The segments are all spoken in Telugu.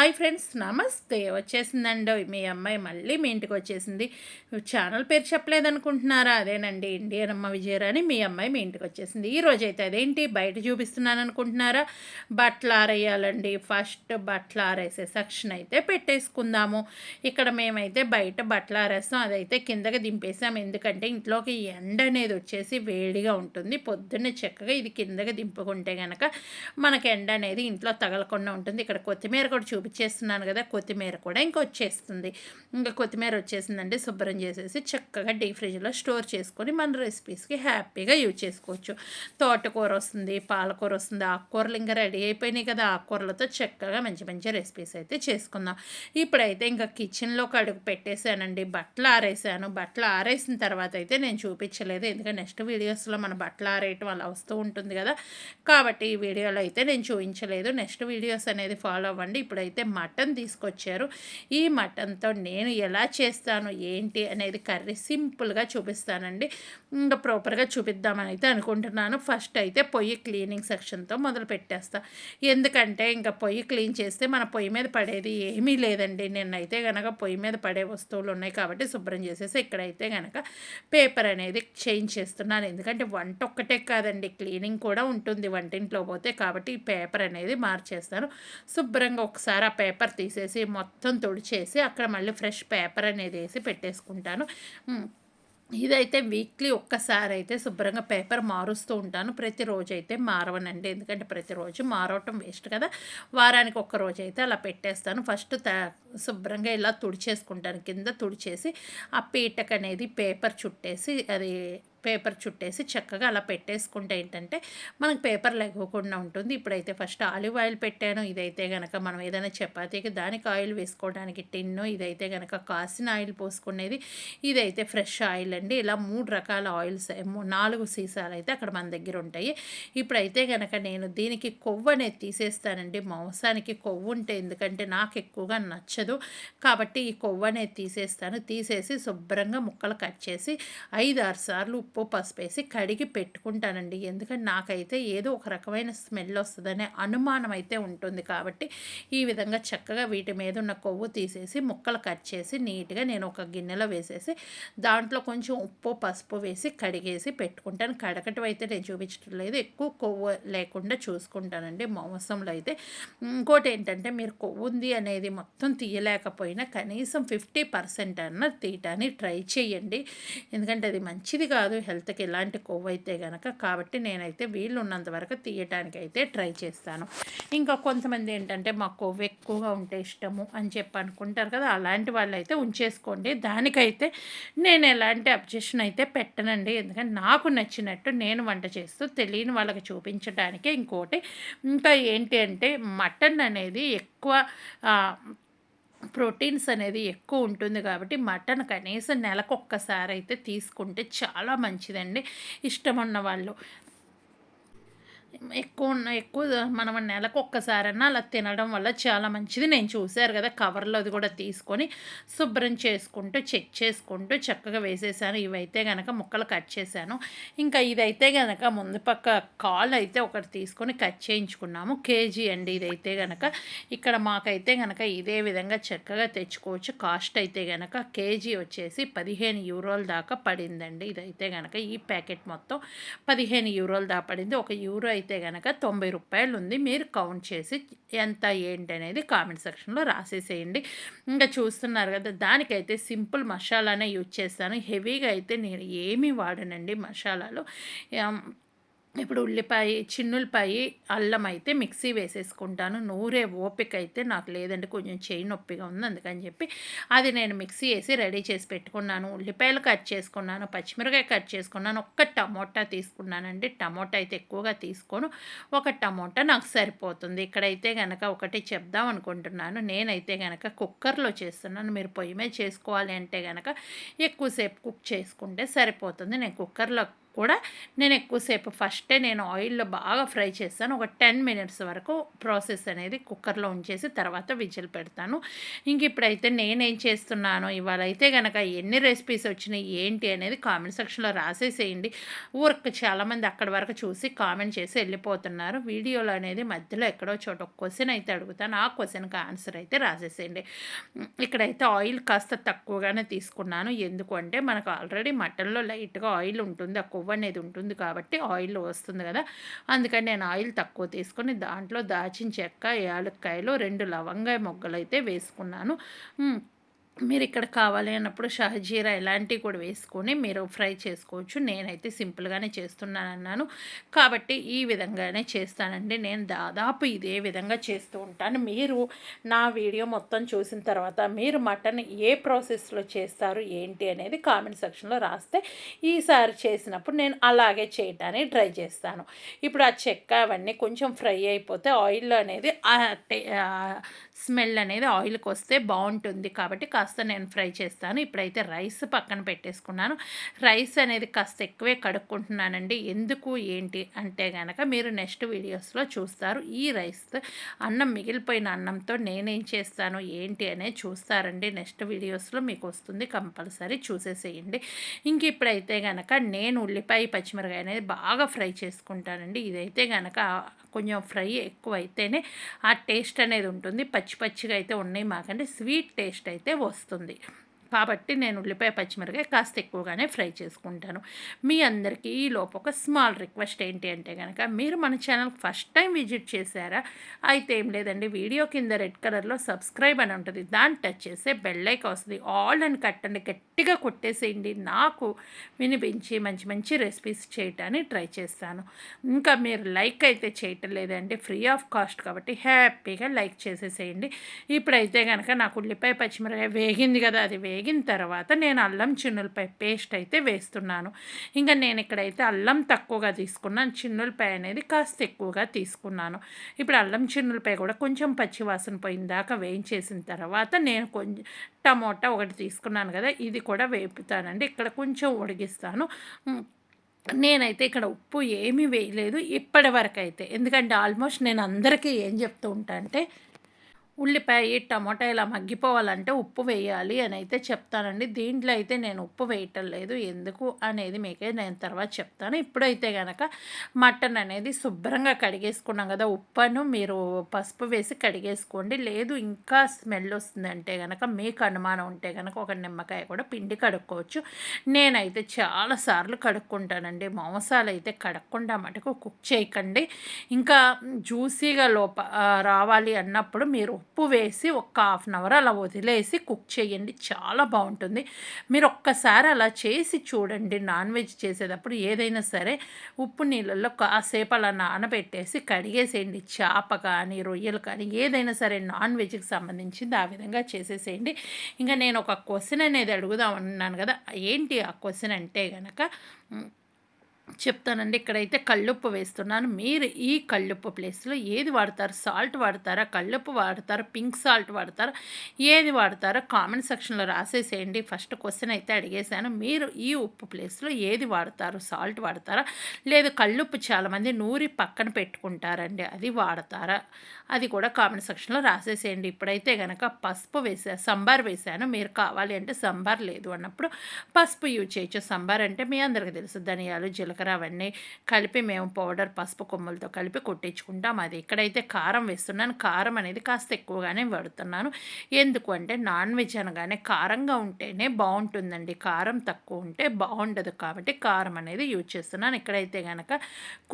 హాయ్ ఫ్రెండ్స్, నమస్తే. వచ్చేసిందండి మీ అమ్మాయి, మళ్ళీ మీ ఇంటికి వచ్చేసింది. ఛానల్ పేరు చెప్పలేదనుకుంటున్నారా? అదేనండి, ఇండియన్ అమ్మ విజయరాణి. మీ అమ్మాయి మీ ఇంటికి వచ్చేసింది. ఈరోజైతే అదేంటి బయట చూపిస్తున్నాను అనుకుంటున్నారా? బట్టలు ఆరేయాలండి. ఫస్ట్ బట్టలు ఆరేసే సెక్షన్ అయితే పెట్టేసుకుందాము. ఇక్కడ మేమైతే బయట బట్టలు ఆరేస్తాం, అదైతే కిందకి దింపేసాం. ఎందుకంటే ఇంట్లోకి ఎండ అనేది వచ్చేసి వేడిగా ఉంటుంది. పొద్దున్నే చక్కగా ఇది కిందకి దింపుకుంటే కనుక మనకి ఎండ అనేది ఇంట్లో తగలకుండా ఉంటుంది. ఇక్కడ కొత్తిమీర కూడా చూపించేస్తున్నాను కదా, కొత్తిమీర కూడా ఇంకా వచ్చేస్తుంది. ఇంకా కొత్తిమీర వచ్చేసిందంటే శుభ్రం చేసేసి చక్కగా డీప్ ఫ్రిడ్జ్లో స్టోర్ చేసుకొని మన రెసిపీస్కి హ్యాపీగా యూజ్ చేసుకోవచ్చు. తోటకూర వస్తుంది, పాలకూర వస్తుంది, ఆకుకూరలు ఇంకా రెడీ అయిపోయినాయి కదా. ఆకుకూరలతో చక్కగా మంచి మంచి రెసిపీస్ అయితే చేసుకుందాం. ఇప్పుడైతే ఇంకా కిచెన్లోకి అడుగు పెట్టేశానండి. బట్టలు ఆరేసాను. బట్టలు ఆరేసిన తర్వాత అయితే నేను చూపించలేదు, ఎందుకంటే నెక్స్ట్ వీడియోస్లో మన బట్టలు ఆరేయటం అలా వస్తూ ఉంటుంది కదా. కాబట్టి ఈ వీడియోలో అయితే నేను చూపించలేదు. నెక్స్ట్ వీడియోస్ అనేది ఫాలో అవ్వండి. ఇప్పుడైతే మటన్ తీసుకొచ్చారు. ఈ మటన్తో నేను ఎలా చేస్తాను ఏంటి అనేది కర్రీ సింపుల్గా చూపిస్తానండి. ఇంకా ప్రాపర్గా చూపిద్దామని అయితే అనుకుంటున్నాను. ఫస్ట్ అయితే పొయ్యి క్లీనింగ్ సెక్షన్తో మొదలు పెట్టేస్తా. ఎందుకంటే ఇంకా పొయ్యి క్లీన్ చేస్తే మన పొయ్యి మీద పడేది ఏమీ లేదండి. నేనైతే కనుక పొయ్యి మీద పడే వస్తువులు ఉన్నాయి కాబట్టి శుభ్రం చేసేసి ఇక్కడైతే కనుక పేపర్ అనేది చేంజ్ చేస్తున్నాను. ఎందుకంటే వంట ఒక్కటే కాదండి, క్లీనింగ్ కూడా ఉంటుంది వంటింట్లో పోతే. కాబట్టి ఈ పేపర్ అనేది మార్చేస్తాను. శుభ్రంగా ఒకసారి ఆ పేపర్ తీసేసి మొత్తం తుడిచేసి అక్కడ మళ్ళీ ఫ్రెష్ పేపర్ అనేది వేసి పెట్టేసుకుంటాను. ఇదైతే వీక్లీ ఒక్కసారి అయితే శుభ్రంగా పేపర్ మారుస్తూ ఉంటాను. ప్రతిరోజు అయితే మారవనండి, ఎందుకంటే ప్రతిరోజు మారవటం వేస్ట్ కదా. వారానికి ఒక్క రోజు అయితే అలా పెట్టేస్తాను. ఫస్ట్ శుభ్రంగా ఇలా తుడిచేసుకుంటాను. కింద తుడిచేసి ఆ పీటకు అనేది పేపర్ చుట్టేసి చక్కగా అలా పెట్టేసుకుంటే ఏంటంటే మనకు పేపర్ లేకోకుండా ఉంటుంది. ఇప్పుడైతే ఫస్ట్ ఆలివ్ ఆయిల్ పెట్టాను. ఇదైతే కనుక మనం ఏదైనా చపాతీకి దానికి ఆయిల్ వేసుకోవడానికి టిన్ను, ఇదైతే కనుక కాసిన ఆయిల్ పోసుకునేది, ఇదైతే ఫ్రెష్ ఆయిల్ అండి. ఇలా 3 రకాల ఆయిల్స్, 4 సీసాలు అయితే అక్కడ మన దగ్గర ఉంటాయి. ఇప్పుడైతే కనుక నేను దీనికి కొవ్వు అనేది తీసేస్తానండి. మాంసానికి కొవ్వు ఉంటే, ఎందుకంటే నాకు ఎక్కువగా నచ్చదు కాబట్టి ఈ కొవ్వు అనేది తీసేస్తాను. తీసేసి శుభ్రంగా ముక్కలు కట్ చేసి 5-6 సార్లు ఉప్పు పసుపు వేసి కడిగి పెట్టుకుంటానండి. ఎందుకంటే నాకైతే ఏదో ఒక రకమైన స్మెల్ వస్తుందనే అనుమానం అయితే ఉంటుంది. కాబట్టి ఈ విధంగా చక్కగా వీటి మీద ఉన్న కొవ్వు తీసేసి ముక్కలు కట్ చేసి నీట్గా నేను ఒక గిన్నెలో వేసేసి దాంట్లో కొంచెం ఉప్పు పసుపు వేసి కడిగేసి పెట్టుకుంటాను. కడగటం అయితే నేను చూపించడం లేదు, ఎక్కువ కొవ్వు లేకుండా చూసుకుంటానండి మాంసంలో అయితే. ఇంకోటి ఏంటంటే, మీరు కొవ్వు ఉంది అనేది మొత్తం తీయలేకపోయినా కనీసం 50% అన్న తీయటానికి ట్రై చేయండి. ఎందుకంటే అది మంచిది కాదు హెల్త్కి ఎలాంటి కొవ్వు అయితే కనుక. కాబట్టి నేనైతే వీళ్ళు ఉన్నంత వరకు తీయటానికి అయితే ట్రై చేస్తాను. ఇంకా కొంతమంది ఏంటంటే మాకు కొవ్వు ఎక్కువగా ఉంటే ఇష్టము అని చెప్పి అనుకుంటారు కదా, అలాంటి వాళ్ళు అయితే ఉంచేసుకోండి. దానికైతే నేను ఎలాంటి అబ్జెక్షన్ అయితే పెట్టనండి. ఎందుకంటే నాకు నచ్చినట్టు నేను వంట చేస్తూ తెలియని వాళ్ళకి చూపించడానికి. ఇంకోటి ఇంకా ఏంటి అంటే, మటన్ అనేది ఎక్కువ ప్రోటీన్స్ అనేది ఎక్కువ ఉంటుంది కాబట్టి మటన్ కనీసం నెలకొక్కసారి అయితే తీసుకుంటే చాలా మంచిదండి. ఇష్టం ఉన్న వాళ్ళు ఎక్కువ మనం నెలకు ఒక్కసారన్నా అలా తినడం వల్ల చాలా మంచిది. నేను చూశారు కదా, కవర్లో అది కూడా తీసుకొని శుభ్రం చేసుకుంటూ చెక్ చేసుకుంటూ చక్కగా వేసేసాను. ఇవైతే కనుక ముక్కలు కట్ చేశాను. ఇంకా ఇదైతే కనుక ముందు పక్క కాల్ అయితే ఒకటి తీసుకొని కట్ చేయించుకున్నాము. కేజీ అండి ఇదైతే కనుక. ఇక్కడ మాకైతే కనుక ఇదే విధంగా చక్కగా తెచ్చుకోవచ్చు. కాస్ట్ అయితే కనుక కేజీ వచ్చేసి 15 యూరోల దాకా పడిందండి. ఇదైతే కనుక ఈ ప్యాకెట్ మొత్తం 15 యూరోల దాకా పడింది. ఒక యూరో అయితే కనుక 90 రూపాయలు ఉంది. మీరు కౌంట్ చేసి ఎంత ఏంటి అనేది కామెంట్ సెక్షన్లో రాసేసేయండి. ఇంకా చూస్తున్నారు కదా, దానికైతే సింపుల్ మసాలానే యూజ్ చేస్తాను. హెవీగా అయితే నేను ఏమీ వాడనండి మసాలాలు. ఇప్పుడు ఉల్లిపాయ, చిన్నులపాయ, అల్లం అయితే మిక్సీ వేసేసుకుంటాను. నూరే ఓపిక అయితే నాకు లేదండి, కొంచెం చేయి నొప్పిగా ఉంది. అందుకని చెప్పి అది నేను మిక్సీ వేసి రెడీ చేసి పెట్టుకున్నాను. ఉల్లిపాయలు కట్ చేసుకున్నాను, పచ్చిమిరకాయ కట్ చేసుకున్నాను, ఒక్క టమోటా తీసుకున్నానండి. టమోటా అయితే ఎక్కువగా తీసుకోను, ఒక టమోటా నాకు సరిపోతుంది. ఇక్కడైతే కనుక ఒకటి చెప్దాం అనుకుంటున్నాను. నేనైతే కనుక కుక్కర్లో చేస్తున్నాను. మీరు పొయ్యి మీద చేసుకోవాలి అంటే కనుక ఎక్కువసేపు కుక్ చేసుకుంటే సరిపోతుంది. నేను కుక్కర్లో కూడా నేను ఎక్కువసేపు ఫస్టే నేను ఆయిల్‌లో బాగా ఫ్రై చేస్తాను. ఒక 10 మినిట్స్ వరకు ప్రాసెస్ అనేది కుక్కర్‌లో ఉంచేసి తర్వాత విజిల్ పెడతాను. ఇప్పుడైతే నేనేం చేస్తున్నానో ఇవాళైతే గనక ఎన్ని రెసిపీస్ వచ్చినాయి ఏంటి అనేది కామెంట్ సెక్షన్‌లో రాసేసేయండి. ఊరికే చాలామంది అక్కడి వరకు చూసి కామెంట్ చేసి వెళ్ళిపోతున్నారు. వీడియోలో అనేది మధ్యలో ఎక్కడో చోట ఒక క్వెషన్ అయితే అడుగుతాను. ఆ క్వెషన్‌కి ఆన్సర్ అయితే రాసేసేయండి. ఇక్కడైతే ఆయిల్ కాస్త తక్కువగానే తీసుకున్నాను. ఎందుకు అంటే మనకు ఆల్రెడీ మటన్‌లో లైట్‌గా ఆయిల్ ఉంటుంది. ఆ కొవ్వు అనేది ఉంటుంది కాబట్టి ఆయిల్ వస్తుంది కదా! అందుకని నేను ఆయిల్ తక్కువ తీసుకొని దాంట్లో దాచిన చెక్క, యాలుక్కాయలు, 2 లవంగాయ మొగ్గలైతే వేసుకున్నాను. మీరిక్కడ కావాలి అన్నప్పుడు షాజీరా ఇలాంటివి కూడా వేసుకొని మీరు ఫ్రై చేసుకోవచ్చు. నేనైతే సింపుల్‌గానే చేస్తున్నానన్నాను. కాబట్టి ఈ విధంగానే చేస్తానండి. నేను దాదాపు ఇదే విధంగా చేస్తూ ఉంటాను. మీరు నా వీడియో మొత్తం చూసిన తర్వాత మీరు మటన్ ఏ ప్రాసెస్‌లో చేస్తారు ఏంటి అనేది కామెంట్ సెక్షన్‌లో రాస్తే ఈసారి చేసినప్పుడు నేను అలాగే చేయటానికి ట్రై చేస్తాను. ఇప్పుడు ఆ చెక్క అవన్నీ కొంచెం ఫ్రై అయిపోతే ఆయిల్‌లో అనేది స్మెల్ అనేది ఆయిల్‌కి వస్తే బావుంటుంది కాబట్టి కాస్త నేను ఫ్రై చేస్తాను. ఇప్పుడైతే రైస్ పక్కన పెట్టేసుకున్నాను. రైస్ అనేది కాస్త ఎక్కువే కడుక్కుంటున్నానండి. ఎందుకు ఏంటి అంటే గనక మీరు నెక్స్ట్ వీడియోస్‌లో చూస్తారు. ఈ రైస్ అన్నం మిగిలిపోయిన అన్నంతో నేనేం చేస్తాను ఏంటి అనేది చూస్తారండి. నెక్స్ట్ వీడియోస్‌లో మీకు వస్తుంది. కంపల్సరీ చూసేసేయండి. ఇప్పుడైతే గనక నేను ఉల్లిపాయ, పచ్చిమిరపకాయ అనేది బాగా ఫ్రై చేసుకుంటానండి. ఇదైతే గనక కొంచెం ఫ్రై ఎక్కువైతేనే ఆ టేస్ట్ అనేది ఉంటుంది. పచ్చి పచ్చిగా అయితే ఉన్నాయి మాకంటే స్వీట్ టేస్ట్ అయితే వస్తుంది. కాబట్టి నేను ఉల్లిపాయ, పచ్చిమిరపకాయ కాస్త ఎక్కువగానే ఫ్రై చేసుకుంటాను. మీ అందరికీ ఈలోపు ఒక స్మాల్ రిక్వెస్ట్ ఏంటి అంటే గనక మీరు మన ఛానల్‌కి ఫస్ట్ టైం విజిట్ చేశారా? అయితే ఏం లేదండి, వీడియో కింద రెడ్ కలర్‌లో సబ్స్క్రైబ్ అని ఉంటుంది. దాన్ని టచ్ చేస్తే బెల్ ఐకాన్ వస్తుంది. ఆల్ అని కట్టండి, గట్టిగా కొట్టేసేయండి. నాకు వినిపించి మంచి మంచి రెసిపీస్ చేయటానికి ట్రై చేస్తాను. ఇంకా మీరు లైక్ అయితే చేయటం లేదండి, ఫ్రీ ఆఫ్ కాస్ట్ కాబట్టి హ్యాపీగా లైక్ చేసేసేయండి. ఇప్పుడైతే గనక నాకు ఉల్లిపాయ, పచ్చిమిరపకాయ వేగింది కదా! అది వేగిన తర్వాత నేను అల్లం చిన్నులపాయ పేస్ట్ అయితే వేస్తున్నాను. నేను ఇక్కడైతే అల్లం తక్కువగా తీసుకున్నాను. చిన్నులపాయ అనేది కాస్త ఎక్కువగా తీసుకున్నాను. ఇప్పుడు అల్లం చిన్నులపాయ కూడా కొంచెం పచ్చివాసన పోయిన దాకా వేయించేసిన తర్వాత నేను కొంచెం టమోటా ఒకటి తీసుకున్నాను కదా! ఇది కూడా వేపుతానండి. ఇక్కడ కొంచెం ఉడికిస్తాను. నేనైతే ఇక్కడ ఉప్పు ఏమీ వేయలేదు ఇప్పటివరకైతే. ఎందుకంటే ఆల్మోస్ట్ నేను అందరికీ ఏం చెప్తూ ఉంటా అంటే ఉల్లిపాయ, టమాటా ఇలా మగ్గిపోవాలంటే ఉప్పు వేయాలి అని అయితే చెప్తానండి. దీంట్లో అయితే నేను ఉప్పు వేయటం లేదు. ఎందుకు అనేది మీకే నేను తర్వాత చెప్తాను. ఇప్పుడైతే గనక మటన్ అనేది శుభ్రంగా కడిగేసుకున్నాం కదా! ఉప్పును మీరు పసుపు వేసి కడిగేసుకోండి. లేదు ఇంకా స్మెల్ వస్తుందంటే గనక మీకు అనుమానం ఉంటే గనక ఒక నిమ్మకాయ కూడా పిండి కడుక్కోవచ్చు. నేనైతే చాలా సార్లు కడుక్కుంటానండి. మాంసాలైతే కడగకుండా మటుకు కుక్ చేయకండి. ఇంకా జ్యూసీగా రావాలి అన్నప్పుడు మీరు ఉప్పు వేసి ఒక హాఫ్ అన్ అవర్ అలా వదిలేసి కుక్ చేయండి. చాలా బాగుంటుంది. మీరు ఒక్కసారి అలా చేసి చూడండి. నాన్ వెజ్ చేసేటప్పుడు ఏదైనా సరే ఉప్పు నీళ్ళల్లో కాసేపు అలా నానబెట్టేసి కడిగేసేయండి. చేప కానీ, రొయ్యలు కానీ ఏదైనా సరే నాన్ వెజ్కి సంబంధించింది ఆ విధంగా చేసేసేయండి. నేను ఒక క్వశ్చన్ అనేది అడుగుదాం అన్నాను కదా! ఏంటి ఆ క్వశ్చన్ అంటే గనక చెప్తానండి. ఇక్కడైతే కల్లుప్పు వేస్తున్నాను. మీరు ఈ కల్లుప్పు ప్లేస్‌లో ఏది వాడతారు? సాల్ట్ వాడతారా? కల్లుప్పు వాడతారా? పింక్ సాల్ట్ వాడతారా? ఏది వాడతారో కామెంట్ సెక్షన్‌లో రాసేసేయండి. ఫస్ట్ క్వెషన్ అయితే అడిగేశాను. మీరు ఈ ఉప్పు ప్లేస్‌లో ఏది వాడతారు? సాల్ట్ వాడతారా? లేదు కల్లుప్పు చాలామంది నూరి పక్కన పెట్టుకుంటారండి. అది వాడతారా? అది కూడా కామెంట్ సెక్షన్‌లో రాసేసేయండి. ఇప్పుడైతే గనక పసుపు సంబార్ వేశాను. మీరు కావాలి అంటే సంబార్ లేదు అన్నప్పుడు పసుపు యూజ్ చేయొచ్చు. సంబార్ అంటే మీ అందరికీ తెలుసు ధనియాలు, జీలకర్ర అవన్నీ కలిపి మేము పౌడర్ పసుపు కొమ్ములతో కలిపి కొట్టించుకుంటాం. అది ఇక్కడైతే కారం వేస్తున్నాను. కారం అనేది కాస్త ఎక్కువగానే వాడుతున్నాను. ఎందుకు అంటే నాన్ వెజ్ అనగానే కారంగా ఉంటేనే బాగుంటుందండి. కారం తక్కువ ఉంటే బాగుండదు. కాబట్టి కారం అనేది యూజ్ చేస్తున్నాను. ఇక్కడైతే గనక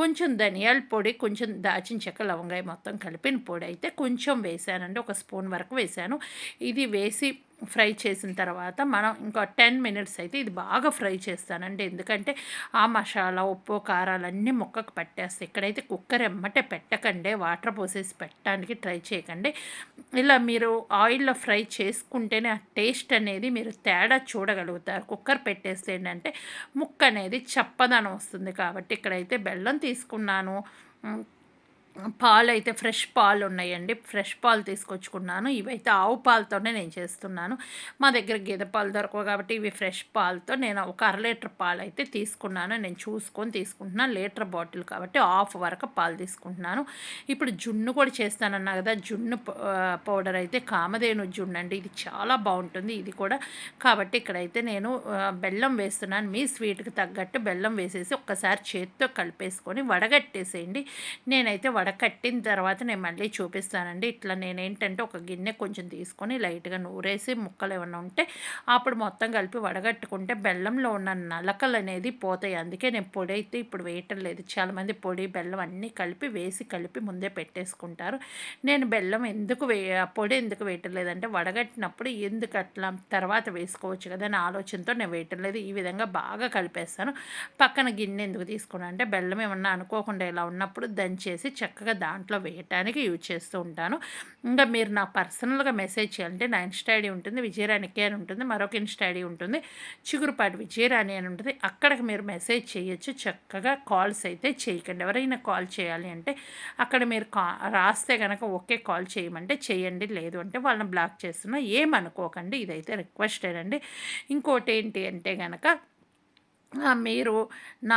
కొంచెం ధనియాల పొడి, కొంచెం దాచిన చెక్క, లవంగాయ మొత్తం కలిపిన పొడి అయితే కొంచెం వేసానండి. ఒక స్పూన్ వరకు వేసాను. ఇది వేసి ఫ్రై చేసిన తర్వాత మనం ఇంకా 10 మినిట్స్ అయితే ఇది బాగా ఫ్రై చేస్తానండి. ఎందుకంటే ఆ మసాలా, ఉప్పు, కారాలన్నీ ముక్కకు పట్టేస్తాయి. ఇక్కడైతే కుక్కర్ ఎమ్మటే పెట్టకండి. వాటర్ పోసేసి పెట్టడానికి ట్రై చేయకండి. ఇలా మీరు ఆయిల్‌లో ఫ్రై చేసుకుంటేనే ఆ టేస్ట్ అనేది మీరు తేడా చూడగలుగుతారు. కుక్కర్ పెట్టేస్తే ఏంటంటే ముక్క అనేది చప్పదనం వస్తుంది. కాబట్టి ఇక్కడైతే బెల్లం తీసుకున్నాను. పాలైతే ఫ్రెష్ పాలు ఉన్నాయండి. ఫ్రెష్ పాలు తీసుకొచ్చుకున్నాను. ఇవైతే ఆవు పాలతోనే నేను చేస్తున్నాను. మా దగ్గర గేదె పాలు దొరకవు కాబట్టి ఇవి ఫ్రెష్ పాలతో నేను ఒక అర లీటర్ పాలైతే తీసుకున్నాను. నేను చూసుకొని తీసుకుంటున్నాను. లీటర్ బాటిల్ కాబట్టి హాఫ్ వరకు పాలు తీసుకుంటున్నాను. ఇప్పుడు జున్ను కూడా చేస్తానన్నా కదా! జున్ను పౌడర్ అయితే కామధేను జున్ను అండి. ఇది చాలా బావుంటుంది ఇది కూడా. కాబట్టి ఇక్కడైతే నేను బెల్లం వేస్తున్నాను. మీ స్వీట్‌కి తగ్గట్టు బెల్లం వేసేసి ఒక్కసారి చేత్తో కలిపేసుకొని వడగట్టేసేయండి. నేనైతే వడకట్టిన తర్వాత నేను మళ్ళీ చూపిస్తానండి. ఇట్లా నేనేంటంటే ఒక గిన్నె కొంచెం తీసుకొని లైట్‌గా నూరేసి ముక్కలు ఏమన్నా ఉంటే అప్పుడు మొత్తం కలిపి వడగట్టుకుంటే బెల్లంలో ఉన్న నలకలనేది పోతాయి. అందుకే నేను పొడి అయితే ఇప్పుడు వేయటం లేదు. చాలామంది పొడి, బెల్లం అన్నీ కలిపి ముందే పెట్టేసుకుంటారు. నేను బెల్లం ఎందుకు పొడి ఎందుకు వేయటం లేదంటే వడగట్టినప్పుడు ఎందుకు అట్లా తర్వాత వేసుకోవచ్చు కదా అని ఆలోచనతో నేను వేయటం లేదు. ఈ విధంగా బాగా కలిపేస్తాను. పక్కన గిన్నె ఎందుకు తీసుకున్నాను అంటే బెల్లం ఏమన్నా అనుకోకుండా ఇలా ఉన్నప్పుడు దంచేసి చక్కగా దాంట్లో వేయటానికి యూజ్ చేస్తూ ఉంటాను. ఇంకా మీరు నాకు పర్సనల్‌గా మెసేజ్ చేయాలంటే నా ఇన్‌స్టా ఐడీ ఉంటుంది. విజయరాణి కే అని ఉంటుంది. మరొక ఇన్‌స్టా ఐడీ ఉంటుంది. చిగురుపాటి విజయరాణి అని ఉంటుంది. అక్కడికి మీరు మెసేజ్ చేయొచ్చు. చక్కగా కాల్స్ అయితే చేయకండి. ఎవరైనా కాల్ చేయాలి అంటే అక్కడ మీరు రాస్తే గనక ఓకే కాల్ చేయమంటే చేయండి. లేదు అంటే వాళ్ళని బ్లాక్ చేస్తున్నా ఏమనుకోకండి. ఇదైతే రిక్వెస్టేనండి. ఇంకోటి ఏంటి అంటే గనక మీరు నా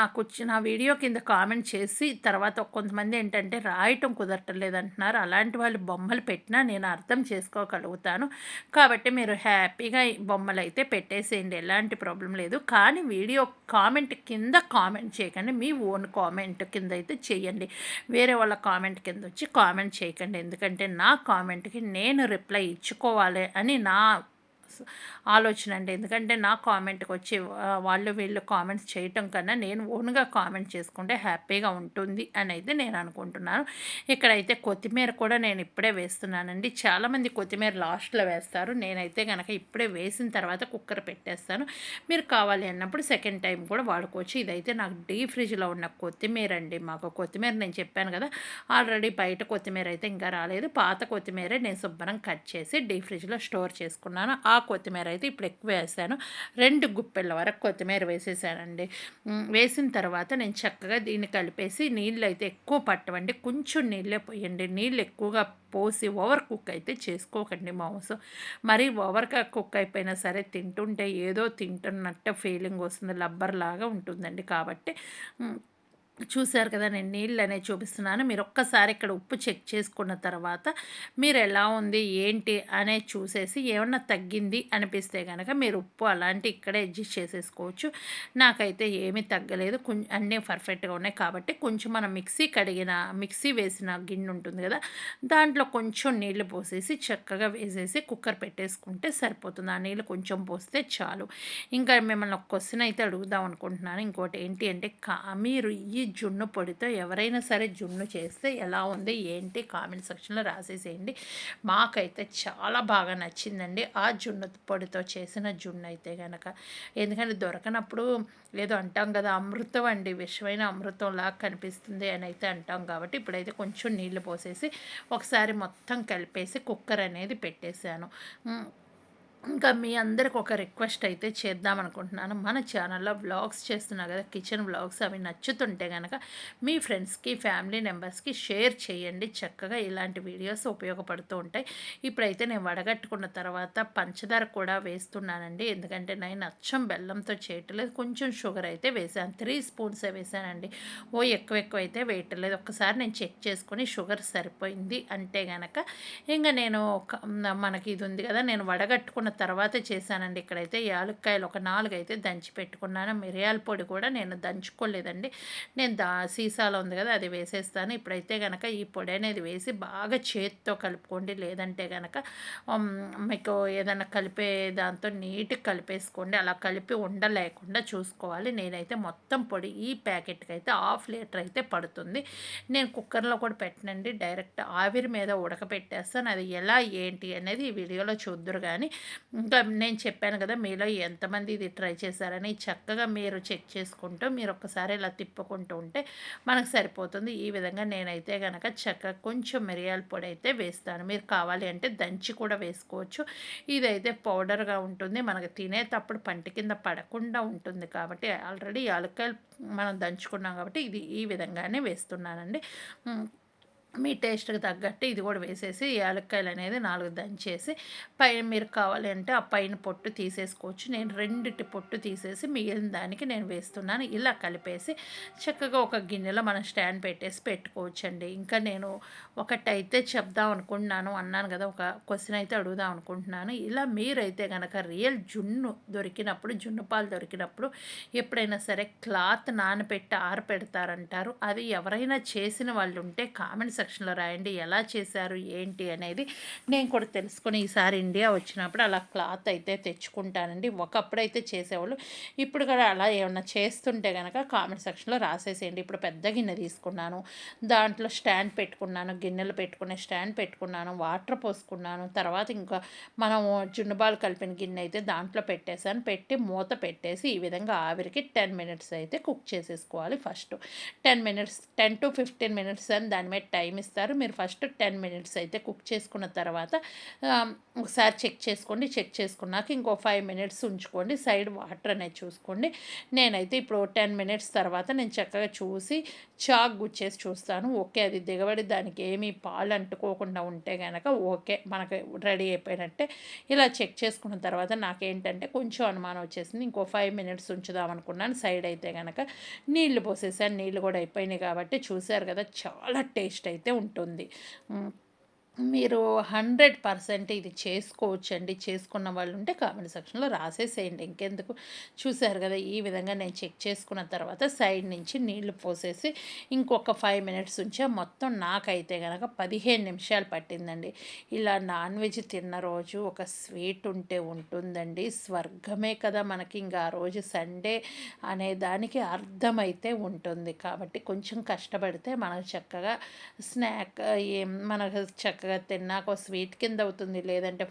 వీడియో కింద కామెంట్ చేసి తర్వాత కొంతమంది ఏంటంటే రాయటం కుదరటం లేదంటున్నారు. అలాంటి వాళ్ళు బొమ్మలు పెట్టినా నేను అర్థం చేసుకోగలుగుతాను. కాబట్టి మీరు హ్యాపీగా ఈ బొమ్మలైతే పెట్టేసేయండి. ఎలాంటి ప్రాబ్లం లేదు. కానీ వీడియో కామెంట్ కింద కామెంట్ చేయకండి. మీ ఓన్ కామెంట్ కింద అయితే చేయండి. వేరే వాళ్ళ కామెంట్ కింద వచ్చి కామెంట్ చేయకండి. ఎందుకంటే నా కామెంట్‌కి నేను రిప్లై ఇచ్చుకోవాలి అని నా ఆలోచన అండి. ఎందుకంటే నా కామెంట్‌కి వచ్చి వాళ్ళు వీళ్ళు కామెంట్స్ చేయటం కన్నా నేను ఓన్‌గా కామెంట్ చేసుకుంటే హ్యాపీగా ఉంటుంది అని అయితే నేను అనుకుంటున్నాను. ఇక్కడైతే కొత్తిమీర కూడా నేను ఇప్పుడే వేస్తున్నానండి. చాలామంది కొత్తిమీర లాస్ట్‌లో వేస్తారు. నేనైతే గనక ఇప్పుడే వేసిన తర్వాత కుక్కర్ పెట్టేస్తాను. మీరు కావాలి అన్నప్పుడు సెకండ్ టైం కూడా వాడుకోవచ్చు. ఇదైతే నాకు డీప్ ఫ్రిడ్జ్‌లో ఉన్న కొత్తిమీర అండి. మాకు కొత్తిమీర నేను చెప్పాను కదా! ఆల్రెడీ బయట కొత్తిమీర అయితే ఇంకా రాలేదు. పాత కొత్తిమీరే నేను శుభ్రం కట్ చేసి డీప్ ఫ్రిడ్జ్‌లో స్టోర్ చేసుకున్నాను. ఆ కొత్తిమీర అయితే ఇప్పుడు ఎక్కువ వేసాను. 2 గుప్పెళ్ళ వరకు కొత్తిమీర వేసేసానండి. వేసిన తర్వాత నేను చక్కగా దీన్ని కలిపేసి నీళ్ళైతే ఎక్కువ పట్టవండి. కొంచెం నీళ్ళే పోయండి. నీళ్ళు ఎక్కువగా పోసి ఓవర్ కుక్ అయితే చేసుకోకండి మాంసం. మరీ ఓవర్‌గా కుక్ అయిపోయినా సరే తింటుంటే ఏదో తింటున్నట్టు ఫీలింగ్ వస్తుంది. లబ్బర్‌లాగా ఉంటుందండి. కాబట్టి చూసారు కదా! నేను నీళ్ళనేవి చూపిస్తున్నాను. మీరు ఒక్కసారి ఇక్కడ ఉప్పు చెక్ చేసుకున్న తర్వాత మీరు ఎలా ఉంది, ఏంటి అనేది చూసేసి ఏమన్నా తగ్గింది అనిపిస్తే గనక మీరు ఉప్పు అలాంటి ఇక్కడే అడ్జస్ట్ చేసేసుకోవచ్చు. నాకైతే ఏమీ తగ్గలేదు. అన్నీ పర్ఫెక్ట్‌గా ఉన్నాయి కాబట్టి కొంచెం మనం మిక్సీ వేసిన గిన్నె ఉంటుంది కదా! దాంట్లో కొంచెం నీళ్లు పోసేసి చక్కగా వేసేసి కుక్కర్ పెట్టేసుకుంటే సరిపోతుంది. ఆ నీళ్ళు కొంచెం పోస్తే చాలు. ఇంకా మిమ్మల్ని ఒక క్వెషన్ అయితే అడుగుదాం అనుకుంటున్నాను. ఇంకోటి ఏంటి అంటే మీరు ఈ జున్ను పొడితో ఎవరైనా సరే జున్ను చేస్తే ఎలా ఉంది ఏంటి కామెంట్ సెక్షన్లో రాసేసేయండి. మాకైతే చాలా బాగా నచ్చిందండి ఆ జున్ను పొడితో చేసిన జున్ను అయితే గనక. ఎందుకంటే దొరకనప్పుడు ఏదో అంటాం కదా అమృతం అండి విషమైన అమృతంలా కనిపిస్తుంది అని అయితే అంటాం కాబట్టి ఇప్పుడైతే కొంచెం నీళ్లు పోసేసి ఒకసారి మొత్తం కలిపేసి కుక్కర్ అనేది పెట్టేశాను. ఇంకా మీ అందరికి ఒక రిక్వెస్ట్ అయితే చేద్దాం అనుకుంటున్నాను. మన ఛానల్లో వ్లాగ్స్ చేస్తున్నా కదా కిచెన్ వ్లాగ్స్ అవి నచ్చుతుంటే కనుక మీ ఫ్రెండ్స్కి ఫ్యామిలీ మెంబర్స్కి షేర్ చేయండి. చక్కగా ఇలాంటి వీడియోస్ ఉపయోగపడుతూ ఉంటాయి. ఇప్పుడైతే నేను వడగట్టుకున్న తర్వాత పంచదార కూడా వేస్తున్నానండి. ఎందుకంటే నేను అచ్చం బెల్లంతో చేయట్లేదు. కొంచెం షుగర్ అయితే వేసాను. 3 స్పూన్సే వేసానండి. ఎక్కువ అయితే వేయట్లేదు. ఒక్కసారి నేను చెక్ చేసుకొని షుగర్ సరిపోయింది అంటే గనక ఇంకా నేను మనకి ఇది ఉంది కదా నేను వడగట్టుకున్న తర్వాత చేశానండి. ఇక్కడైతే యాలుక్కాయలు ఒక 4 అయితే దంచి పెట్టుకున్నాను. మిరియాల పొడి కూడా నేను దంచుకోలేదండి. నేను సీసాలో ఉంది కదా అది వేసేస్తాను. ఇప్పుడైతే గనక ఈ పొడి అనేది వేసి బాగా చేత్తో కలుపుకోండి. లేదంటే గనక మీకు ఏదైనా కలిపే దాంతో నీట్‌గా కలిపేసుకోండి. అలా కలిపి ఉండలేకుండా చూసుకోవాలి. నేనైతే మొత్తం పొడి ఈ ప్యాకెట్‌కి అయితే హాఫ్ లీటర్ అయితే పడుతుంది. నేను కుక్కర్‌లో కూడా పెట్టనండి. డైరెక్ట్ ఆవిరి మీద ఉడకపెట్టేస్తాను. అది ఎలా ఏంటి అనేది ఈ వీడియోలో చూద్దురు కానీ ఇంకా నేను చెప్పాను కదా మీలో ఎంతమంది ఇది ట్రై చేశారని చక్కగా మీరు చెక్ చేసుకుంటూ మీరు ఒక్కసారి ఇలా తిప్పుకుంటూ ఉంటే మనకు సరిపోతుంది. ఈ విధంగా నేనైతే గనక చక్కగా కొంచెం మిరియాల పొడి అయితే వేస్తాను. మీరు కావాలి అంటే దంచి కూడా వేసుకోవచ్చు. ఇదైతే పౌడర్గా ఉంటుంది. మనకు తినేటప్పుడు పంటి కింద పడకుండా ఉంటుంది కాబట్టి ఆల్రెడీ యాలక్కాయలు మనం దంచుకున్నాం కాబట్టి ఇది ఈ విధంగానే వేస్తున్నానండి. మీ టేస్ట్‌కి తగ్గట్టు ఇది కూడా వేసేసి యాలక్కాయలు అనేది 4 దంచేసి పైన మీరు కావాలి అంటే ఆ పైన పొట్టు తీసేసుకోవచ్చు. నేను రెండిటి పొట్టు తీసేసి మిగిలిన దానికి నేను వేస్తున్నాను. ఇలా కలిపేసి చక్కగా ఒక గిన్నెలో మనం స్టాండ్ పెట్టేసి పెట్టుకోవచ్చండి. ఇంకా నేను ఒకటైతే చెప్దాం అనుకుంటున్నాను. అన్నాను కదా! ఒక క్వెషన్ అయితే అడుగుదాం అనుకుంటున్నాను. ఇలా మీరైతే గనక రియల్ జున్ను దొరికినప్పుడు, జున్ను పాలు దొరికినప్పుడు ఎప్పుడైనా సరే క్లాత్ నానబెట్టి ఆరపెడతారంటారు. అది ఎవరైనా చేసిన వాళ్ళు ఉంటే కామెంట్ సెక్షన్‌లో రాయండి. ఎలా చేశారు? ఏంటి? అనేది నేను కూడా తెలుసుకొని ఈసారి ఇండియా వచ్చినప్పుడు అలా క్లాత్ అయితే తెచ్చుకుంటానండి. ఒకప్పుడైతే చేసేవాళ్ళు. ఇప్పుడు కూడా అలా ఏమన్నా చేస్తుంటే గనక కామెంట్ సెక్షన్‌లో రాసేసేయండి. ఇప్పుడు పెద్ద గిన్నె తీసుకున్నాను. దాంట్లో స్టాండ్ పెట్టుకున్నాను. గిన్నెలు పెట్టుకునే స్టాండ్ పెట్టుకున్నాను. వాటర్ పోసుకున్నాను. తర్వాత ఇంకా మనము జున్ను పాలు కలిపిన గిన్నె అయితే దాంట్లో పెట్టేసాను. పెట్టి మూత పెట్టేసి ఈ విధంగా ఆవిరికి 10 మినిట్స్ అయితే కుక్ చేసేసుకోవాలి ఫస్ట్. 10 to 15 మినిట్స్ అని దాని మీద టైం ఇస్తారు. మీరు ఫస్ట్ 10 మినిట్స్ అయితే కుక్ చేసుకున్న తర్వాత ఒకసారి చెక్ చేసుకోండి. చెక్ చేసుకున్నాక ఇంకో 5 మినిట్స్ ఉంచుకోండి. సైడ్ వాటర్ అనేది చూసుకోండి. నేనైతే ఇప్పుడు 10 మినిట్స్ తర్వాత నేను చక్కగా చూసి చాక్ గుచ్చేసి చూస్తాను. ఓకే, అది దిగబడి దానికి ఏమీ పాలు అంటుకోకుండా ఉంటే గనక ఓకే, మనకి రెడీ అయిపోయినట్టే. ఇలా చెక్ చేసుకున్న తర్వాత నాకేంటంటే కొంచెం అనుమానం వచ్చేసింది. ఇంకో 5 మినిట్స్ ఉంచుదాం అనుకున్నాను. సైడ్ అయితే గనక నీళ్లు పోసేసాను. నీళ్లు కూడా అయిపోయినాయి కాబట్టి చూసారు కదా, చాలా టేస్ట్ అయితే ఉంటుంది. మీరు 100% ఇది చేసుకోవచ్చండి. చేసుకున్న వాళ్ళు ఉంటే కామెంట్ సెక్షన్‌లో రాసేసేయండి. ఇంకెందుకు, చూసారు కదా, ఈ విధంగా నేను చెక్ చేసుకున్న తర్వాత సైడ్ నుంచి నీళ్లు పోసేసి ఇంకొక 5 మినిట్స్ ఉంచా. మొత్తం నాకైతే గనక 15 నిమిషాలు పట్టిందండి. ఇలా నాన్ వెజ్ తిన్న రోజు ఒక స్వీట్ ఉంటే ఉంటుందండి. స్వర్గమే కదా మనకి. ఇంక ఆ రోజు సండే అనే దానికి అర్థమైతే ఉంటుంది. కాబట్టి కొంచెం కష్టపడితే మనకు చక్కగా స్నాక్ మనకు చక్కగా తిన్నాక ఒక స్వీట్ కింద అవుతుంది. లేదంటే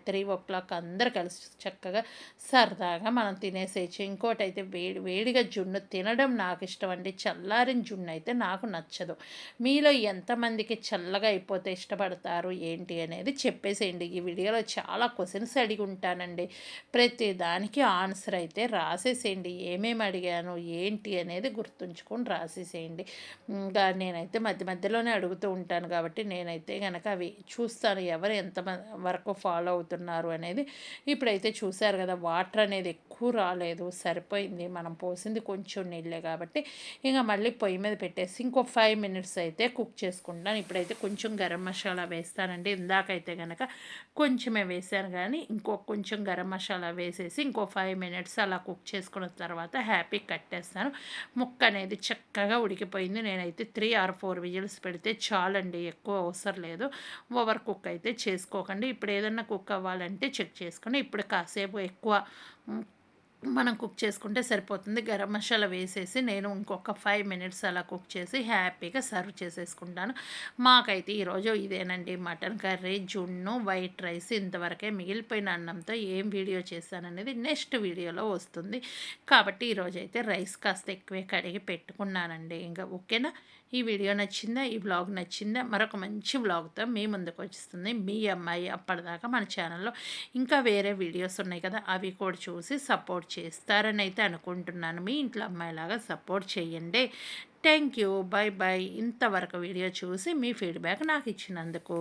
3 o'clock అందరు కలిసి చక్కగా సరదాగా మనం తినేసేయచ్చు. ఇంకోటైతే వేడిగా జున్ను తినడం నాకు ఇష్టం అండి. చల్లారిన జున్ను అయితే నాకు నచ్చదు. మీలో ఎంతమందికి చల్లగా అయిపోతే ఇష్టపడతారు ఏంటి అనేది చెప్పేసేయండి. ఈ వీడియోలో చాలా క్వశ్చన్స్ అడిగి ఉంటానండి. ప్రతి దానికి ఆన్సర్ అయితే రాసేసేయండి. ఏమేమి అడిగాను ఏంటి అనేది గుర్తుంచుకొని రాసేసేయండి. ఇంకా నేనైతే మధ్య మధ్యలోనే అడుగుతూ ఉంటాను కాబట్టి నేనైతే గనక అవి చూస్తాను ఎవరు ఎంత వరకు ఫాలో అవుతున్నారు అనేది. ఇప్పుడైతే చూశారు కదా, వాటర్ అనేది ఎక్కువ రాలేదు, సరిపోయింది. మనం పోసింది కొంచెం నీళ్ళే కాబట్టి ఇంకా మళ్ళీ పొయ్యి మీద పెట్టేసి ఇంకో 5 మినిట్స్ అయితే కుక్ చేసుకుంటాను. ఇప్పుడైతే కొంచెం గరం మసాలా వేస్తానండి. ఇందాకైతే కనుక కొంచెమే వేసాను కానీ కొంచెం గరం మసాలా వేసేసి ఇంకో 5 మినిట్స్ అలా కుక్ చేసుకున్న తర్వాత హ్యాపీ కట్టేస్తాను. ముక్క అనేది చక్కగా ఉడికిపోయింది. నేనైతే 3 or 4 విజిల్స్ పెడితే చాలండి, ఎక్కువ అవసరం లేదు. ఓవర్ కుక్ అయితే చేసుకోకండి. ఇప్పుడు ఏదన్నా కుక్ అవ్వాలంటే చెక్ చేసుకొని ఇప్పుడు కాసేపు ఎక్కువ మనం కుక్ చేసుకుంటే సరిపోతుంది. గరం మసాలా వేసేసి నేను ఇంకొక 5 మినిట్స్ అలా కుక్ చేసి హ్యాపీగా సర్వ్ చేసేసుకుంటాను. మాకైతే ఈరోజు ఇదేనండి మటన్ కర్రీ, జున్ను, వైట్ రైస్. ఇంతవరకే మిగిలిపోయిన అన్నంతో ఏం వీడియో చేశాననేది నెక్స్ట్ వీడియోలో వస్తుంది. కాబట్టి ఈరోజైతే రైస్ కాస్త ఎక్కువే కడిగి పెట్టుకున్నానండి. ఇంకా ఓకేనా. ఈ వీడియో నచ్చిందా? ఈ వ్లాగ్ నచ్చిందా? మరొక మంచి వ్లాగ్తో మీ ముందుకు వస్తుంది మీ అమ్మాయి. అప్పటిదాకా మన ఛానల్లో ఇంకా వేరే వీడియోస్ ఉన్నాయి కదా, అవి కూడా చూసి సపోర్ట్ చేస్తారని అయితే అనుకుంటున్నాను. మీ ఇంట్లో అమ్మాయిలాగా సపోర్ట్ చేయండి. Thank you. By by. ఇంతవరకు వీడియో చూసి మీ ఫీడ్బ్యాక్ నాకు ఇచ్చినందుకు.